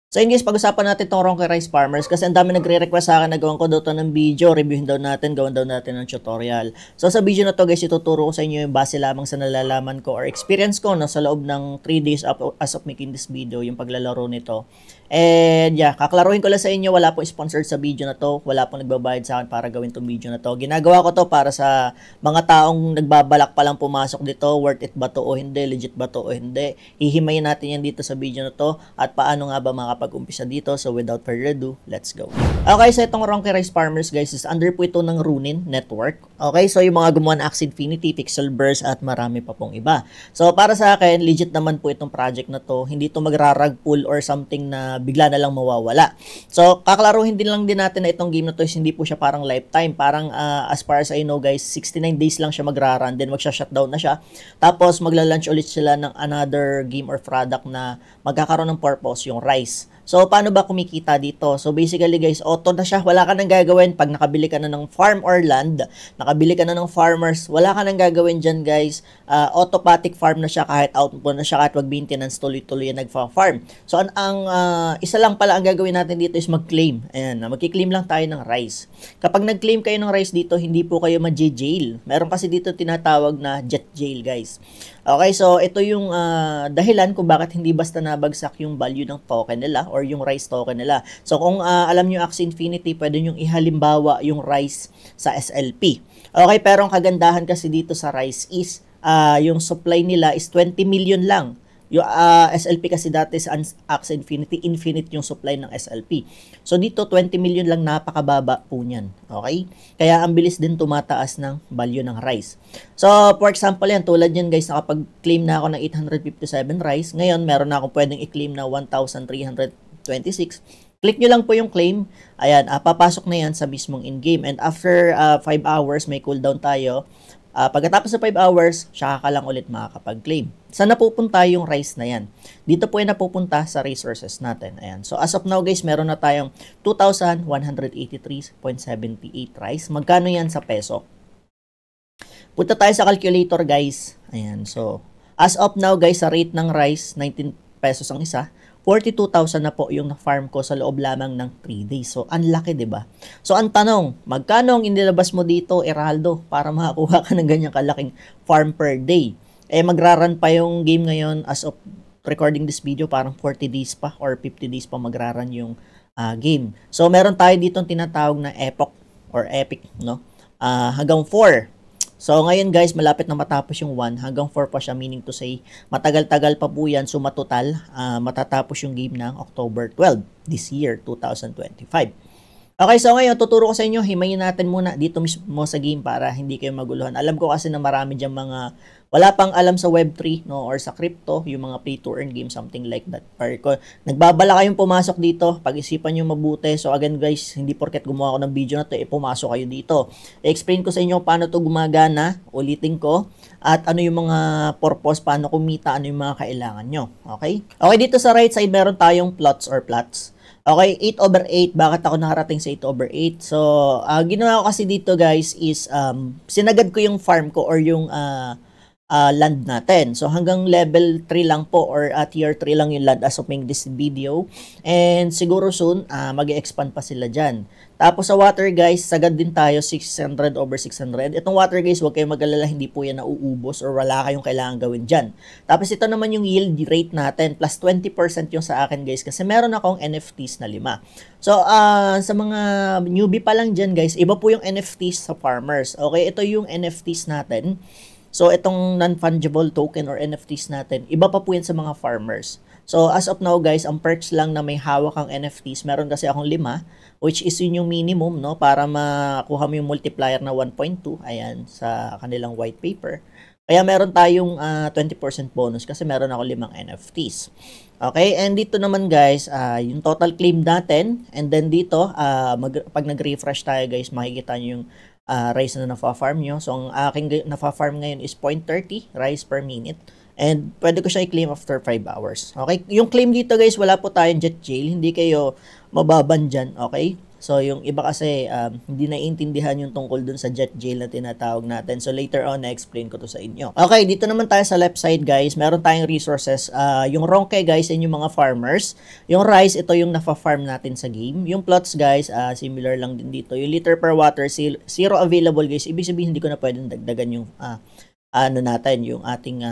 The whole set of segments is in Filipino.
So yun guys, pag-usapan natin itong Ronque Rice Farmers kasi ang dami nagre-request sa akin na gawin ko daw to ng video, reviewin daw natin, gawin daw natin ng tutorial. So sa video na to guys, ituturo ko sa inyo yung base lamang sa nalalaman ko or experience ko no, sa loob ng 3 days as of making this video, yung paglalaro nito. And yeah, kaklaruhin ko lang sa inyo, wala pong sponsored sa video na to, wala pong nagbabayad sa akin para gawin tong video na to. Ginagawa ko to para sa mga taong nagbabalak pa lang pumasok dito, worth it ba to o hindi, legit ba to o hindi. Hihimayin natin yan dito sa video na to at paano nga ba makapag-umpisa dito. So without further ado, let's go. Okay, so itong Ronque Rice Farmers guys is under po ito ng Runin Network. Okay, so yung mga gumawa ng Axie Infinity, Pixel Burst at marami pa pong iba. So para sa akin, legit naman po itong project na to. Hindi to magrarag pull or something na bigla na lang mawawala. So kaklaruhin din lang din natin na itong game na to is hindi po siya parang lifetime. Parang as far as I know guys, 69 days lang siya magra-run, then magsha-shutdown na siya. Tapos magla-launch ulit sila ng another game or product na magkakaroon ng purpose, yung Rise. So, paano ba kumikita dito? So, basically guys, auto na siya. Wala ka nang gagawin pag nakabili ka na ng farm or land. Nakabili ka na ng farmers. Wala ka nang gagawin dyan guys. Automatic farm na siya kahit output na siya kahit mag-maintenance tuloy-tuloy na nagfa-farm. So, isa lang pala ang gagawin natin dito is mag-claim. Ayan, magki-claim lang tayo ng rice. Kapag nag-claim kayo ng rice dito, hindi po kayo ma-jail. Meron kasi dito tinatawag na jet jail guys. Okay, so ito yung dahilan kung bakit hindi basta nabagsak yung value ng token nila or yung rice token nila. So kung alam nyo Axie Infinity, pwede nyo ihalimbawa yung rice sa SLP. Okay, pero ang kagandahan kasi dito sa rice is yung supply nila is 20 million lang. Yung SLP kasi dati sa Axie Infinity, infinite yung supply ng SLP. So dito 20 million lang, napakababa po niyan. Okay? Kaya ang bilis din tumataas ng value ng rice. So for example yan, tulad yan guys, nakapag-claim na ako ng 857 rice. Ngayon meron na akong pwedeng i-claim na 1,326. Click nyo lang po yung claim. Ayan, papasok na yan sa mismong in-game. And after 5 hours, may cooldown tayo. Pagkatapos sa 5 hours, saka ka lang ulit makakapag-claim. Saan napupunta yung rice na yan? Dito po yung napupunta sa resources natin. Ayan. So as of now guys, meron na tayong 2,183.78 rice. Magkano yan sa peso? Punta tayo sa calculator guys. Ayan. So as of now guys, sa rate ng rice, 19 pesos ang isa. 42,000 na po yung na-farm ko sa loob lamang ng 3 days. So, ang laki, diba? So, ang tanong, magkano ang inilabas mo dito, Eraldo, para makakuha ka ng ganyang kalaking farm per day? Eh, magraran pa yung game ngayon as of recording this video, parang 40 days pa or 50 days pa magraran yung game. So, meron tayo dito tinatawag na epoch or epic, no? Hanggang 4. So, ngayon guys, malapit na matapos yung 1. Hanggang 4 pa siya, meaning to say, matagal-tagal pa po yan. So, matotal, matatapos yung game ng October 12 this year, 2025. Okay, so ngayon, tuturo ko sa inyo, himayin natin muna dito mismo sa game para hindi kayo maguluhan. Alam ko kasi na marami dyan mga wala pang alam sa Web3 no, or sa crypto, yung mga play-to-earn game, something like that. Or kung nagbabala kayong pumasok dito, pag-isipan nyo mabuti. So again guys, hindi porket gumawa ko ng video na to, pumasok kayo dito. I-explain ko sa inyo paano to gumagana, ulitin ko, at ano yung mga purpose, paano kumita, ano yung mga kailangan nyo. Okay? Okay, dito sa right side, meron tayong plots or plots. Okay, 8/8. Bakit ako nakarating sa 8/8? So, ginawa ko kasi dito guys is sinagad ko yung farm ko or yung land natin. So, hanggang level 3 lang po or tier 3 lang yung land as of making this video. And siguro soon, mag-expand pa sila dyan. Tapos sa water guys, sagad din tayo 600/600. Itong water guys, huwag kayong mag-alala, hindi po yan nauubos or wala kayong kailangan gawin dyan. Tapos ito naman yung yield rate natin, plus 20% yung sa akin guys, kasi meron akong NFTs na 5. So, sa mga newbie pa lang dyan guys, iba po yung NFTs sa farmers. Okay, ito yung NFTs natin. So, itong non-fungible token or NFTs natin, iba pa po yan sa mga farmers. So, as of now guys, ang perks lang na may hawak ang NFTs, meron kasi akong 5, which is yun yung minimum, no, para makuha mo yung multiplier na 1.2, ayan, sa kanilang white paper. Kaya meron tayong 20% bonus kasi meron ako 5 NFTs. Okay, and dito naman guys, yung total claim natin, and then dito, pag nag-refresh tayo guys, makikita nyo yung rice na nafa-farm nyo. So, ang aking nafa-farm ngayon is 0.30 rice per minute. And pwede ko siya i-claim after 5 hours. Okay? Yung claim dito guys, wala po tayong jet jail. Hindi kayo mababan dyan. Okay? So, yung iba kasi hindi naiintindihan yung tungkol dun sa jet jail na tinatawag natin. So, later on, na-explain ko to sa inyo. Okay, dito naman tayo sa left side, guys. Meron tayong resources. Yung Ronke, guys, and yung mga farmers. Yung rice, ito yung nafa-farm natin sa game. Yung plots, guys, similar lang din dito. Yung liter per water, zero available, guys. Ibig sabihin, hindi ko na pwedeng dagdagan yung yung ating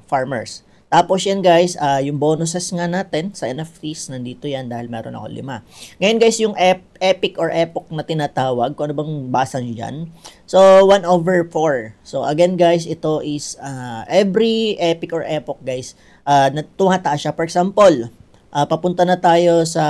farmers. Tapos yan guys, yung bonuses nga natin sa NFTs, nandito yan dahil meron ako 5. Ngayon guys, yung epic or epoch na tinatawag, kung ano bang basa nyo dyan. So, 1/4. So, again guys, ito is every epic or epoch guys, tumataas siya. For example, papunta na tayo sa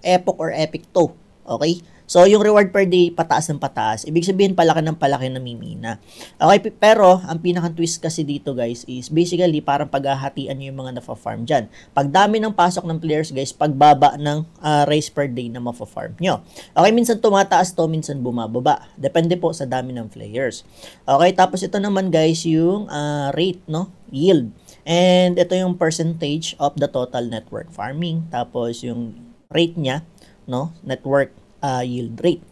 epoch or epic 2. Okay? So, yung reward per day, pataas ng pataas. Ibig sabihin, palaki ng palaki na mimina. Okay, pero, ang pinaka-twist kasi dito, guys, is basically, parang paghahatian nyo yung mga nafa-farm dyan. Pag dami ng pasok ng players, guys, pagbaba ng race per day na mafa-farm nyo. Okay, minsan tumataas to, minsan bumababa. Depende po sa dami ng players. Okay, tapos ito naman, guys, yung rate, no? Yield. And ito yung percentage of the total network farming. Tapos, yung rate niya, no? Network yield rate.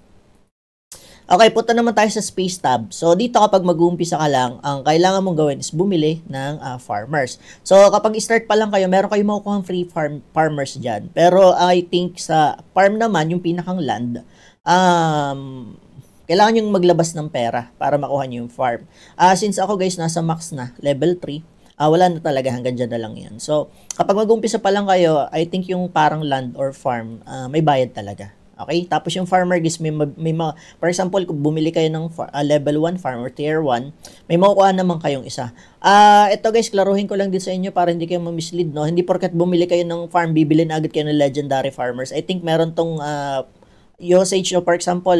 Okay, punta naman tayo sa space tab. So, dito kapag mag-uumpisa ka lang, ang kailangan mong gawin is bumili ng farmers. So, kapag start pa lang kayo, meron kayong makukuha free farmers dyan. Pero, I think sa farm naman, yung pinakang land, kailangan yung maglabas ng pera para makuha nyo yung farm. Since ako guys, nasa max na, level 3, wala na talaga, hanggang dyan na lang yan. So, kapag mag-uumpisa pa lang kayo, I think yung parang land or farm, may bayad talaga. Okay? Tapos yung farmer guys, for example, kung bumili kayo ng level 1 farm or tier 1, may makukuha naman kayong isa. Ito guys, klaruhin ko lang din sa inyo para hindi kayo ma-mislead, no? Hindi porket bumili kayo ng farm, bibili na agad kayo ng legendary farmers. I think meron tong usage, no? For example,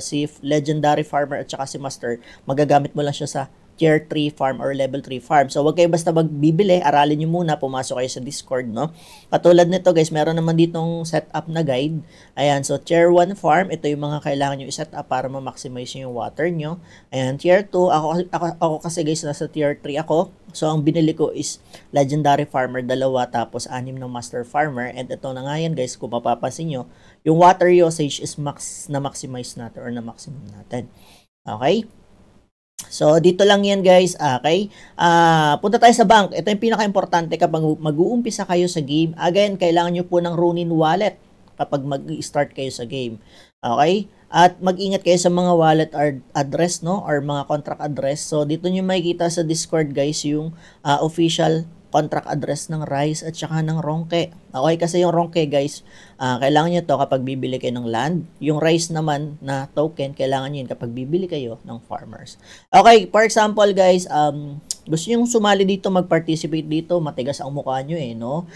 si legendary farmer at saka si master, magagamit mo lang siya sa tier 3 farm or level 3 farm. So, wag kayo basta magbibili, aralin nyo muna, pumasok kayo sa Discord, no? Katulad nito, guys, meron naman ditong setup na guide. Ayan, so tier 1 farm, ito yung mga kailangan nyo i-set up para ma-maximize yung water nyo. Ayan, tier 2, ako kasi guys, nasa tier 3 ako. So, ang binili ko is legendary farmer, 2, tapos 6 ng master farmer. And ito na nga yan, guys, kung mapapansin nyo, yung water usage is na-maximize natin or na-maximum natin. Okay? So, dito lang yan guys, okay? Punta tayo sa bank. Ito yung pinaka-importante kapag mag-uumpisa kayo sa game. Again, kailangan nyo po ng Ronin wallet kapag mag-start kayo sa game. Okay? At mag-ingat kayo sa mga wallet address, no? Or mga contract address. So, dito nyo makikita sa Discord guys yung official contract address ng Rice at saka ng Ronke. Okay, kasi yung Ronke guys, kailangan nyo to kapag bibili kayo ng land. Yung Rice naman na token, kailangan nyo yun kapag bibili kayo ng farmers. Okay, for example guys, gusto nyo sumali dito, mag-participate dito, matigas ang mukha nyo no?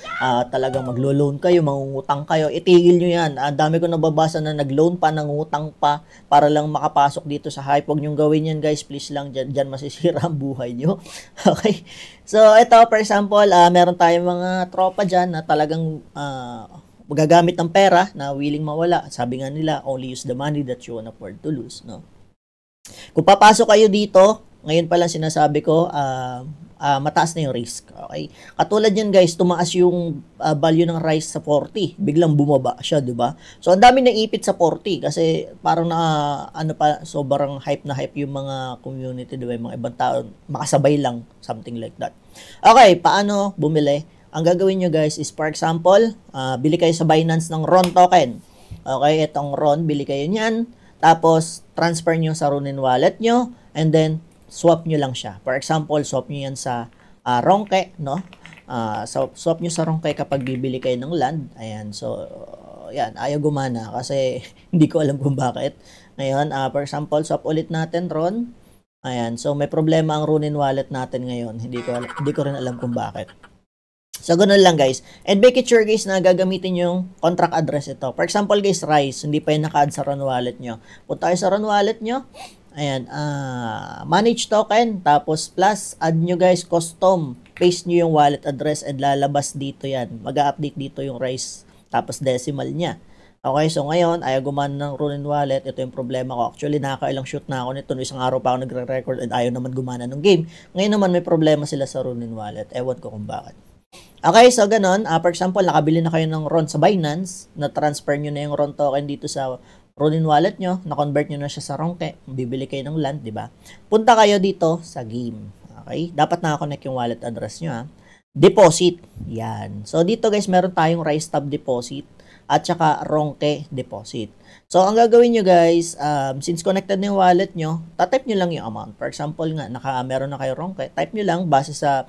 Talagang maglo-loan kayo, mangungutang kayo, itigil nyo yan. Dami ko nababasa na nag-loan pa, nangutang pa, para lang makapasok dito sa hype. Huwag nyo gawin yan guys, please lang, dyan masisira ang buhay nyo. Okay, so ito for example, meron tayong mga tropa dyan na talagang gagamit ng pera na willing mawala. Sabi nga nila, only use the money that you can afford to lose, no? Kung papasok kayo dito, ngayon pa lang sinasabi ko, mataas na yung risk. Okay? Katulad yan guys, tumaas yung value ng rice sa 40. Biglang bumaba siya, di ba? So, ang dami na ipit sa 40 kasi parang sobrang hype na hype yung mga community, di ba? Yung mga ibang tao, makasabay lang, something like that. Okay, paano bumili? Ang gagawin nyo guys is, for example, bili kayo sa Binance ng RON token. Okay, itong RON, bili kayo niyan. Tapos, transfer nyo sa Ronin wallet nyo. And then, swap nyo lang siya. For example, swap nyo yan sa Ronke, no? So, swap nyo sa Ronke kapag bibili kayo ng land. Ayan, so, yan, ayaw gumana kasi hindi ko alam kung bakit. Ngayon, for example, swap ulit natin RON. Ayan, so may problema ang Ronin wallet natin ngayon. Hindi ko rin alam kung bakit. So, ganun lang guys. And make it sure guys na gagamitin yung contract address ito. For example guys, Rice, hindi pa yung naka-add sa RON wallet nyo. Punta kayo sa RON wallet nyo. Ayan, manage token, tapos plus, add nyo guys, custom. Paste nyo yung wallet address and lalabas dito yan. Mag-update dito yung Rice, tapos decimal niya. Okay, so ngayon, ayaw gumana ng Ronin wallet. Ito yung problema ko. Actually, nakakailang shoot na ako nito. Isang araw pa ako nagre-record and ayaw naman gumana ng game. Ngayon naman, may problema sila sa Ronin wallet. Ewan ko kung bakit. Okay, so ganun. For example, nakabili na kayo ng RON sa Binance, na-transfer nyo na yung RON token dito sa Ronin wallet nyo, na-convert nyo na siya sa Ronke, bibili kayo ng land, di ba? Punta kayo dito sa game. Okay? Dapat nakakonect yung wallet address nyo, ha? Deposit. Yan. So, dito guys, meron tayong Rise Tab Deposit at saka Ronke Deposit. So, ang gagawin nyo guys, since connected na yung wallet nyo, tatype nyo lang yung amount. For example nga, meron na kayo Ronke, type nyo lang base sa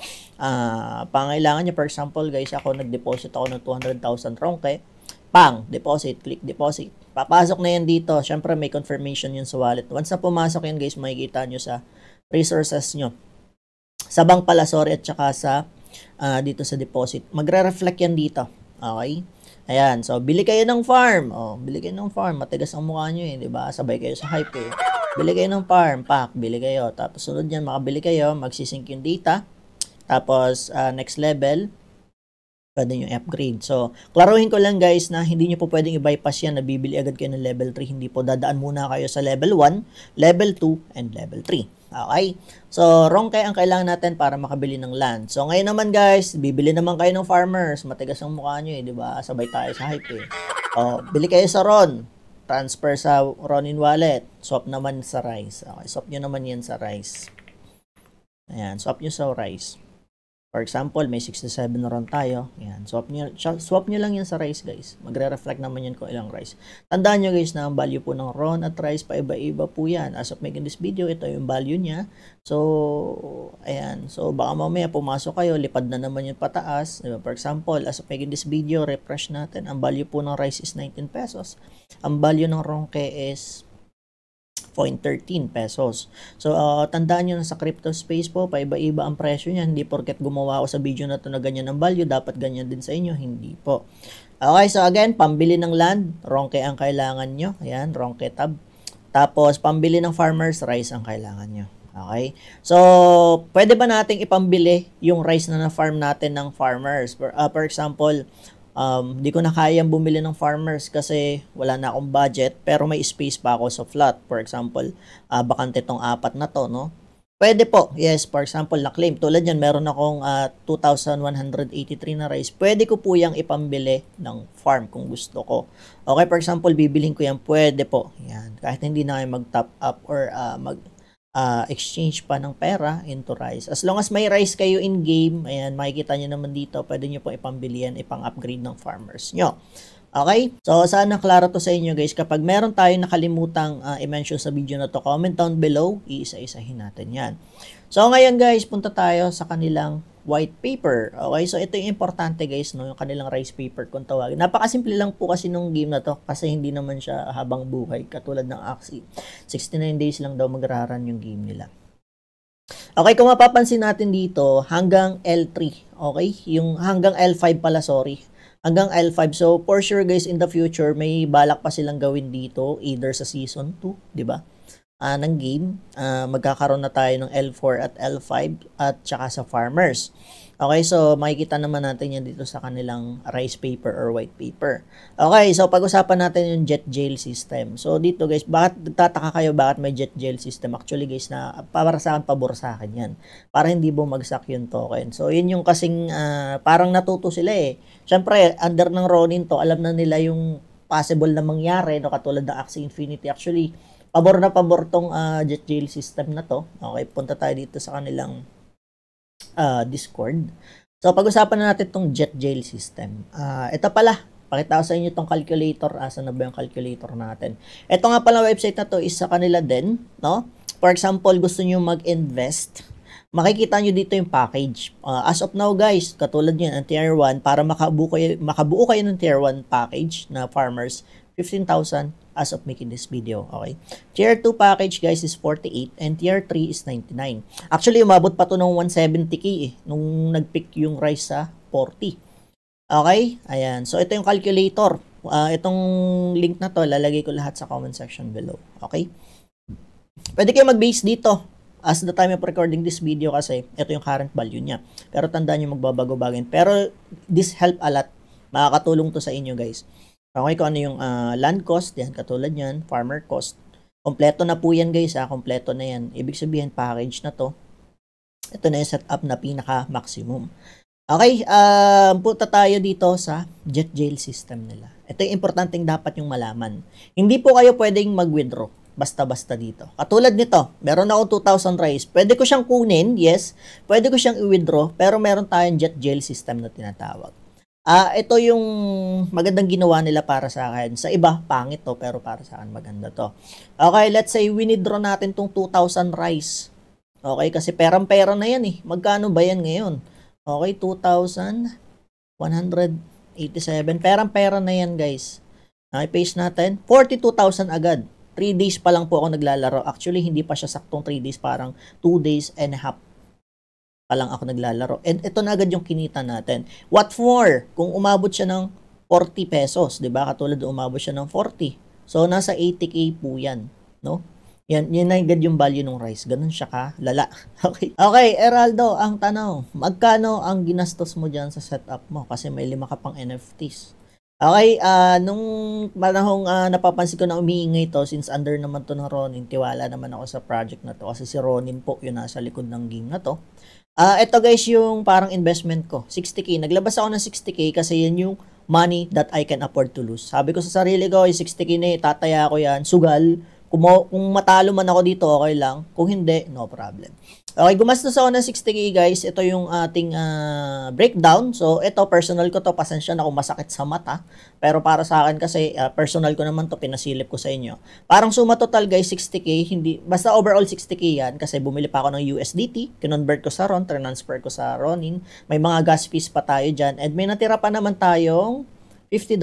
pangailangan nyo. For example guys, ako nag-deposit ako ng 200,000 Ronke. Pang, deposit, click deposit. Papasok na yan dito. Siyempre, may confirmation yun sa wallet. Once na pumasok yan guys, makikita nyo sa resources nyo. Sa bank pala, sorry, at saka sa dito sa deposit. Magre-reflect yan dito. Okay? Ayan. So, bili kayo ng farm. Oh, bili kayo ng farm. Matigas ang mukha nyo eh. Diba? Sabay kayo sa hype eh. Bili kayo ng farm. Pak, bili kayo. Tapos, sunod yan, makabili kayo. Magsisync yung data. Tapos, next level, pwede nyo upgrade. So, klaruhin ko lang guys na hindi nyo po pwedeng i-bypass yan na bibili agad kayo ng level 3. Hindi po, dadaan muna kayo sa level 1, level 2, and level 3. Okay? So, Ronke ang kailangan natin para makabili ng land. So, ngayon naman guys, bibili naman kayo ng farmers. Matigas ang mukha nyo eh, di ba? Sabay tayo sa hype eh. O, bili kayo sa Ron. Transfer sa Ronin wallet. Swap naman sa Rise. Okay, swap nyo naman yan sa Rise. Ayan, swap nyo sa Rise. For example, may 67 na ron tayo. Ayan, swap nyo lang yan sa Rise guys. Magre-reflect naman yan kung ilang Rise. Tandaan nyo guys na ang value po ng RON at Rise paiba-iba po yan. As of making this video, ito yung value niya. So, ayan. So, baka mamaya pumasok kayo, lipad na naman yung pataas. Diba? For example, as of making this video, refresh natin. Ang value po ng Rise is 19 pesos. Ang value ng Ronke is 0.13 pesos. So, tandaan nyo na sa crypto space po, paiba-iba ang presyo niya. Hindi porket gumawa ako sa video na to na ganyan ang value, dapat ganyan din sa inyo. Hindi po. Okay, so again, pambili ng land, Ronke ang kailangan nyo. Ayan, Ronke tab. Tapos, pambili ng farmers, Rise ang kailangan nyo. Okay? So, pwede ba nating ipambili yung rice na na-farm natin ng farmers? For example, di ko na kayang bumili ng farmers kasi wala na akong budget pero may space pa ako sa flat. For example, bakante tong 4 na to, no? Pwede po. Yes, for example, na-claim. Tulad yan, meron akong 2,183 na rice. Pwede ko po yung ipambili ng farm kung gusto ko. Okay, for example, bibiling ko yan. Pwede po. Yan. Kahit hindi na kayo mag-top up or exchange pa ng pera into rice. As long as may rice kayo in-game, ayan, makikita nyo naman dito, pwede nyo po ipambili yan, ipang-upgrade ng farmers nyo. Okay? So, sana klaro to sa inyo guys. Kapag meron tayong nakalimutang i-mention sa video na to, comment down below, iisa-isahin natin yan. So, ngayon guys, punta tayo sa kanilang white paper. Okay? So, ito yung importante guys, no? Yung kanilang rice paper kung tawagin. Napakasimple lang po kasi nung game na to kasi hindi naman siya habang buhay katulad ng Axie. 69 days lang daw magraran yung game nila. Okay, kung mapapansin natin dito, hanggang L3. Okay? Yung hanggang L5 pala, sorry. Hanggang L5. So, for sure guys, in the future, may balak pa silang gawin dito, either sa Season 2, di ba? Ng game, magkakaroon na tayo ng L4 at L5 at saka sa farmers. Okay, so makikita naman natin yan dito sa kanilang rice paper or white paper. Okay, so pag-usapan natin yung jet jail system. So dito guys, bakit nagtataka kayo bakit may jet jail system? Actually guys, na para sa akin, pabor sa akin yan. Para hindi bumagsak yung token. So yun yung kasing parang natuto sila eh. Siyempre, under ng Ronin to, alam na nila yung possible na mangyari, no, katulad ng Axie Infinity. Actually, pabor na pabor tong jet jail system na to. Okay, punta tayo dito sa kanilang Discord. So, pag-usapan na natin tong jet jail system. Ito pala, pakita ko sa inyo tong calculator. Asan na ba yung calculator natin? Ito nga pala website na to is sa kanila din, no? For example, gusto nyo mag-invest, makikita nyo dito yung package. As of now guys, katulad nyo, ang tier 1, para makabuo kayo ng tier 1 package na farmers, 15,000 as of making this video, okay? Tier 2 package guys is 48 and tier 3 is 99. Actually, umabot pa to ng 170k eh, nung nag-pick yung rice sa 40. Okay? Ayan. So, ito yung calculator. Itong link na to, lalagay ko lahat sa comment section below. Okay? Pwede kayo mag-base dito as the time of recording this video kasi ito yung current value niya. Pero tandaan nyo magbabago-bagin. Pero this help a lot. Makakatulong to sa inyo guys. Okay, kung ano yung land cost, yan, katulad yan, farmer cost. Kompleto na po yan guys, kompleto na yan. Ibig sabihin, package na to. Ito na yung setup na pinaka-maximum. Okay, punta tayo dito sa jet jail system nila. Ito yung importanteng dapat yung malaman. Hindi po kayo pwedeng mag-withdraw basta-basta dito. Katulad nito, meron ako 2,000 rice. Pwede ko siyang kunin, yes. Pwede ko siyang i-withdraw, pero meron tayong jet jail system na tinatawag. Ito yung magandang ginawa nila para sa akin. Sa iba, pangit to, pero para sa akin maganda to. Okay, let's say withdraw natin tong 2,000 rice. Okay, kasi perang-pera na yan eh. Magkano ba yan ngayon? Okay, 2,187. Perang-pera na yan, guys. Okay, paste natin. 42,000 agad. 3 days pa lang po ako naglalaro. Actually, hindi pa siya saktong 3 days. Parang 2 days and a half pa lang ako naglalaro. And ito na agad yung kinita natin. What for? Kung umabot siya ng 40 pesos, 'di ba? Katulad umabot siya ng 40. So nasa 80k po 'yan, no? Yan na agad yung value ng rice. Ganun siya ka lala. Okay. Okay, Eraldo, ang tanong, magkano ang ginastos mo diyan sa setup mo kasi may 5 ka pang NFTs? Okay, nung panahong napapansin ko na umiingay to, since under naman to ng Ronin, tiwala naman ako sa project na to kasi si Ronin po yung nasa likod ng game na to. Ito guys yung parang investment ko, 60k. Naglabas ako ng 60k kasi yan yung money that I can afford to lose. Sabi ko sa sarili ko, yung 60k na tataya ko yan, sugal. Kung matalo man ako dito, okay lang. Kung hindi, no problem. Okay, gumastos ako ng 60k guys. Ito yung ating breakdown. So, ito, personal ko to. Pasensya na kung masakit sa mata. Pero para sa akin kasi, personal ko naman to. Pinasilip ko sa inyo. Parang suma total guys, 60k. Hindi, basta overall 60k yan. Kasi bumili pa ako ng USDT. Kinonvert ko sa RON. Transfer ko sa Ronin. May mga gas fees pa tayo dyan. And may natira pa naman tayong $50.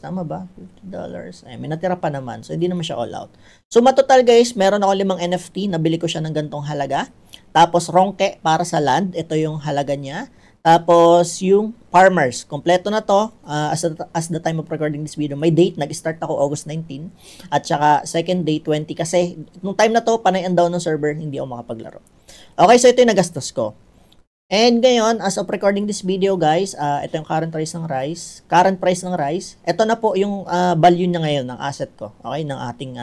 Tama ba? $50. Ay, may natira pa naman. So, hindi naman siya all out. So, matotal guys, meron ako 5 NFT. Nabili ko siya ng gantong halaga. Tapos, Ronke para sa land. Ito yung halaga niya. Tapos, yung farmers. Kompleto na to. As the time of recording this video, may date. Nag-start ako August 19. At saka, second day, 20. Kasi, nung time na to, panay and down ng server, hindi ako makapaglaro. Okay, so ito yung nagastos ko. And ngayon, as of recording this video guys, ito yung current price ng rice. Current price ng rice. Ito na po yung value niya ngayon ng asset ko. Okay, ng ating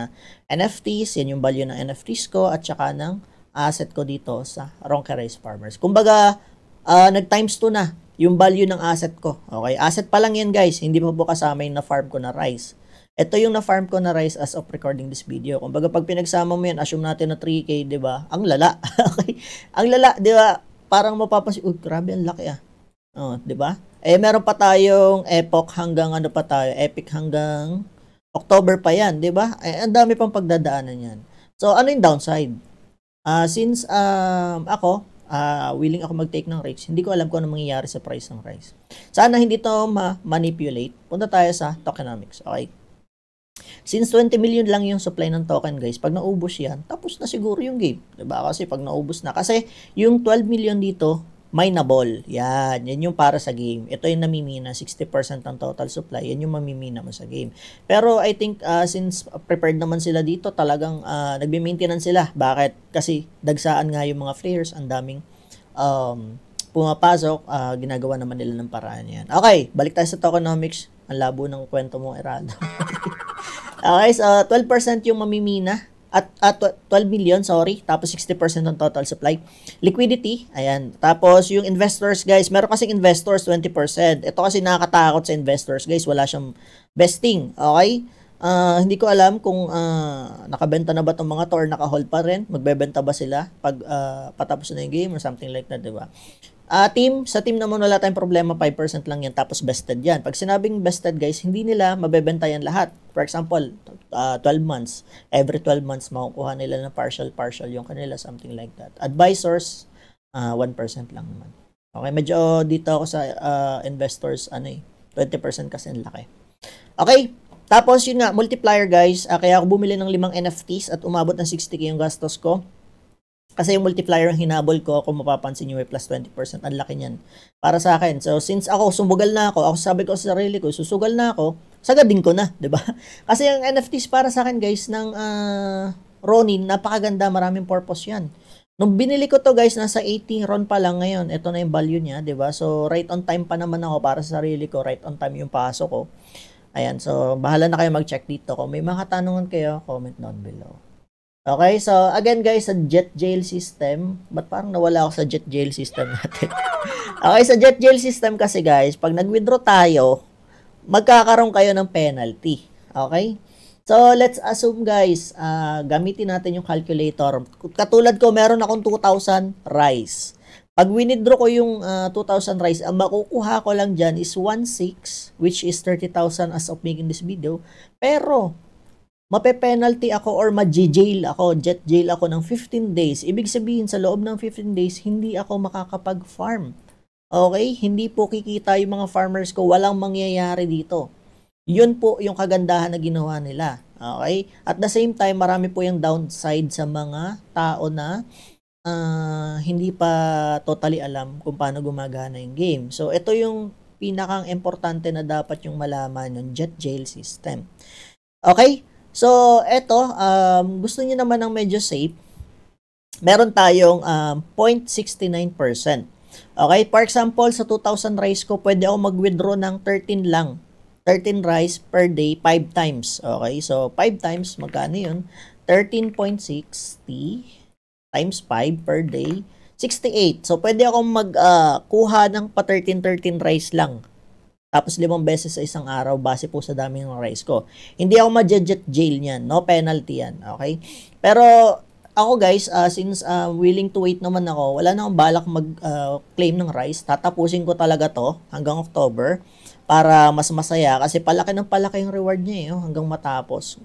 NFTs. Yan yung value ng NFTs ko at saka ng asset ko dito sa Ronke Rice Farmers. Kumbaga, nag times 2 na yung value ng asset ko. Okay, asset pa lang yan guys. Hindi pa po kasama yung na-farm ko na rice. Ito yung na-farm ko na rice as of recording this video. Kumbaga, pag pinagsama mo yan, assume natin na 3K, di ba? Ang lala. Okay, ang lala, di ba? Parang mapapansin, grabe ang laki Oh, 'di ba? Eh meron pa tayong epoch hanggang ano pa tayo, epic hanggang October pa 'yan, 'di ba? Eh ang dami pang pagdadaanan 'yan. So ano yung downside? Since ako willing ako mag-take ng risks, hindi ko alam kung ano mangyayari sa price ng rice. Sana hindi to ma-manipulate. Punta tayo sa tokenomics. Okay? Since 20 million lang yung supply ng token guys, pag naubos yan, tapos na siguro yung game. Diba? Kasi pag naubos na. Kasi yung 12 million dito, mineable. Yan yung para sa game. Ito yung namimina, 60% ng total supply. Yan yung mamimina mo sa game. Pero I think since prepared naman sila dito, talagang nagbe-maintenance sila. Bakit? Kasi dagsaan nga yung mga players, ang daming pumapasok, ginagawa naman nila ng paraan yan. Okay, balik tayo sa tokenomics. Ang labo ng kwento mo, Eraldo. Okay, so 12% yung mamimina at 12 million, sorry, tapos 60% ng total supply. Liquidity, ayan. Tapos yung investors, guys, meron kasing investors 20%. Ito kasi nakakatakot sa investors, guys, wala siyang vesting, okay? Hindi ko alam kung nakabenta na ba itong mga to or naka-hold pa rin. Magbebenta ba sila pag patapos na yung game or something like that, diba? Sa team naman wala tayong problema, 5% lang yan, tapos vested yan. Pag sinabing vested guys, hindi nila mabebenta yan lahat. For example, 12 months. Every 12 months, makukuha nila ng partial yung kanila, something like that. Advisors, 1% lang naman. Okay, medyo dito ako sa investors, 20% kasi ang laki. Okay, tapos yun nga, multiplier guys, kaya ako bumili ng 5 NFTs at umabot ng 60k yung gastos ko. Kasi yung multiplier ang hinabol ko, kung mapapansin nyo, may plus 20%. Ang laki niyan. Para sa akin. So, since ako, sumugal na ako sabi ko sa sarili ko, susugal na ako, sagadin ko na, 'di ba? Kasi yung NFTs para sa akin, guys, ng Ronin, napakaganda, maraming purpose yan. Nung binili ko to guys, nasa 80 RON pa lang ngayon. Ito na yung value niya, 'di ba? So, right on time pa naman ako para sa sarili ko. Right on time yung pasok ko. Ayan, so, bahala na kayo mag-check dito. Kung may mga katanungan kayo, comment down below. Okay, so again guys, sa jet jail system, ba't parang nawala ako sa jet jail system natin? Okay, sa jet jail system kasi guys, pag nag-withdraw tayo, magkakaroon kayo ng penalty. Okay? So, let's assume guys, gamitin natin yung calculator. Katulad ko, meron akong 2,000 rice. Pag winidraw ko yung 2,000 rice, ang makukuha ko lang dyan is 1,600, which is 30,000 as of making this video. Pero, mape-penalty ako or ma-jail ako, jet jail ako ng 15 days. Ibig sabihin, sa loob ng 15 days, hindi ako makakapag-farm. Okay? Hindi po kikita yung mga farmers ko. Walang mangyayari dito. Yun po yung kagandahan na ginawa nila. Okay? At the same time, marami po yung downside sa mga tao na hindi pa totally alam kung paano gumagana yung game. So, ito yung pinakang importante na dapat yung malaman yung jet jail system. Okay? So, ito, gusto niyo naman ng medyo safe. Meron tayong 0.69%. Okay? For example, sa 2,000 rice ko, pwede ako mag-withdraw ng 13 lang. 13 rice per day, 5 times. Okay? So, 5 times, magkano yun? 13.60 times 5 per day, 68. So, pwede akong magkuha ng pa 13 rice lang. Tapos 5 beses sa isang araw base po sa dami ng rice ko. Hindi ako ma-jet jail niyan. No penalty yan. Okay? Pero, ako guys, since willing to wait naman ako, wala na akong balak mag-claim ng rice. Tatapusin ko talaga to hanggang October para mas masaya kasi palaki ng palaki yung reward niya hanggang matapos.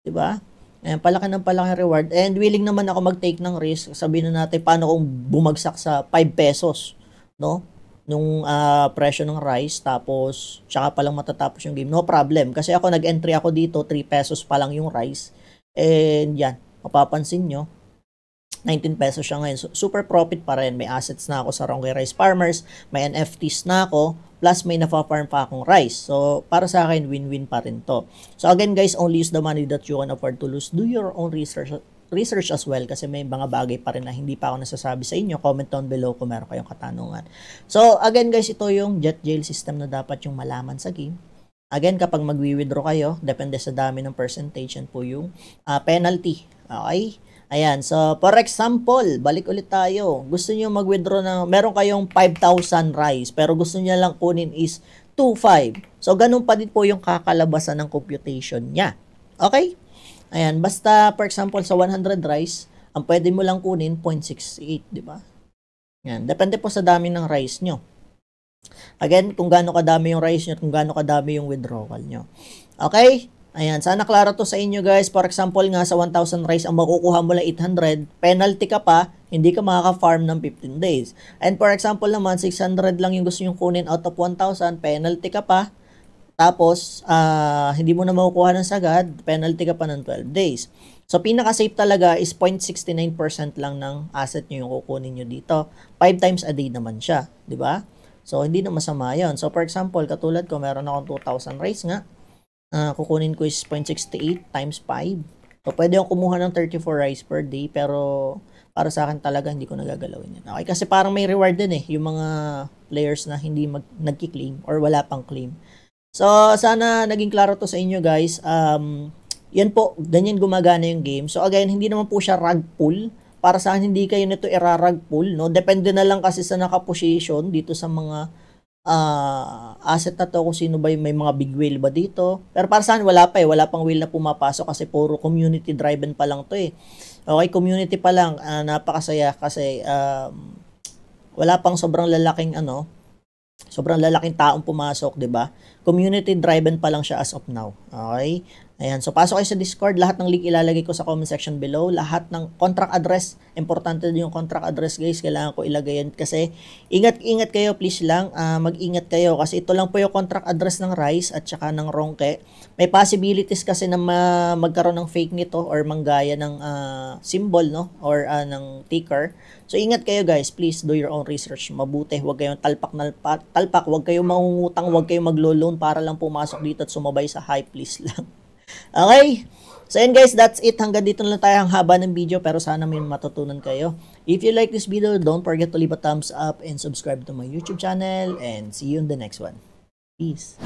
'Di ba? Ayan, palaki ng palaki reward and willing naman ako mag-take ng risk. Sabihin na natin paano kung bumagsak sa 5 pesos, no? Nung presyo ng rice tapos tsaka pa lang matatapos yung game. No problem kasi ako nag-entry ako dito 3 pesos pa lang yung rice. And yan, mapapansin nyo 19 pesos siya ngayon. So, super profit pa rin. May assets na ako sa Ronggay Rice Farmers. May NFTs na ako. Plus, may nafa-farm pa akong rice. So, para sa akin, win-win pa rin to. So, again guys, only use the money that you can afford to lose. Do your own research as well kasi may mga bagay pa rin na hindi pa ako nasasabi sa inyo. Comment down below kung meron kayong katanungan. So, again guys, ito yung jet jail system na dapat yung malaman sa game. Again, kapag mag-withdraw kayo, depende sa dami ng percentage yan po yung penalty. Okay? Ayan, so for example, balik ulit tayo. Gusto niyo mag-withdraw na, meron kayong 5,000 rice, pero gusto niya lang kunin is 2,500. So, ganun pa din po yung kakalabasan ng computation niya. Okay? Ayan, basta for example, sa 100 rice, ang pwede mo lang kunin 0.68, di ba? Ayan, depende po sa dami ng rice nyo. Again, kung gaano kadami yung rice nyo, kung gaano kadami yung withdrawal nyo. Okay? Ayan, sana klaro to sa inyo guys. For example nga, sa 1,000 rice, ang makukuha mo lang 800, penalty ka pa, hindi ka makaka-farm ng 15 days. And for example naman, 600 lang yung gusto yung kunin out of 1,000, penalty ka pa, tapos hindi mo na makukuha ng sagad, penalty ka pa ng 12 days. So, pinaka-safe talaga is 0.69% lang ng asset nyo yung kukunin nyo dito. 5 times a day naman siya, di ba? So, hindi na masama yun. So, for example, katulad ko, meron akong 2,000 rice nga. Kukunin ko is 0.68 times 5. So, pwede akong kumuha ng 34 rice per day, pero para sa akin talaga hindi ko nagagalawin yan. Okay, kasi parang may reward din yung mga players na hindi nagki-claim or wala pang claim. So, sana naging klaro to sa inyo guys. Yan po, ganyan gumagana yung game. So, again, hindi naman po siya rug pull. Para sa akin, hindi kayo nito irarag pull, no? Depende na lang kasi sa nakaposition dito sa mga asset na to kung sino ba yung may mga big whale ba dito. Pero para saan wala pa wala pang whale na pumapasok kasi puro community driven pa lang to Okay, community pa lang, napakasaya kasi wala pang sobrang lalaking taong pumasok, 'di ba? Community driven pa lang siya as of now. Okay? Ayan, so pasok kayo sa Discord, lahat ng link ilalagay ko sa comment section below, lahat ng contract address, importante din yung contract address guys, kailangan ko ilagay yan kasi ingat kayo please lang, mag-ingat kayo kasi ito lang po yung contract address ng Rice at saka ng Ronke. May possibilities kasi na magkaroon ng fake nito or manggaya ng symbol, no, or ng ticker. So ingat kayo guys, please do your own research mabuti, huwag kayong talpak, huwag kayong mangungutang, huwag kayong maglo-loan para lang pumasok dito at sumabay sa hype, please lang. Okay? So yun guys, that's it. Hanggang dito na lang tayo ang haba ng video pero sana may matutunan kayo. If you like this video, don't forget to leave a thumbs up and subscribe to my YouTube channel and see you in the next one. Peace!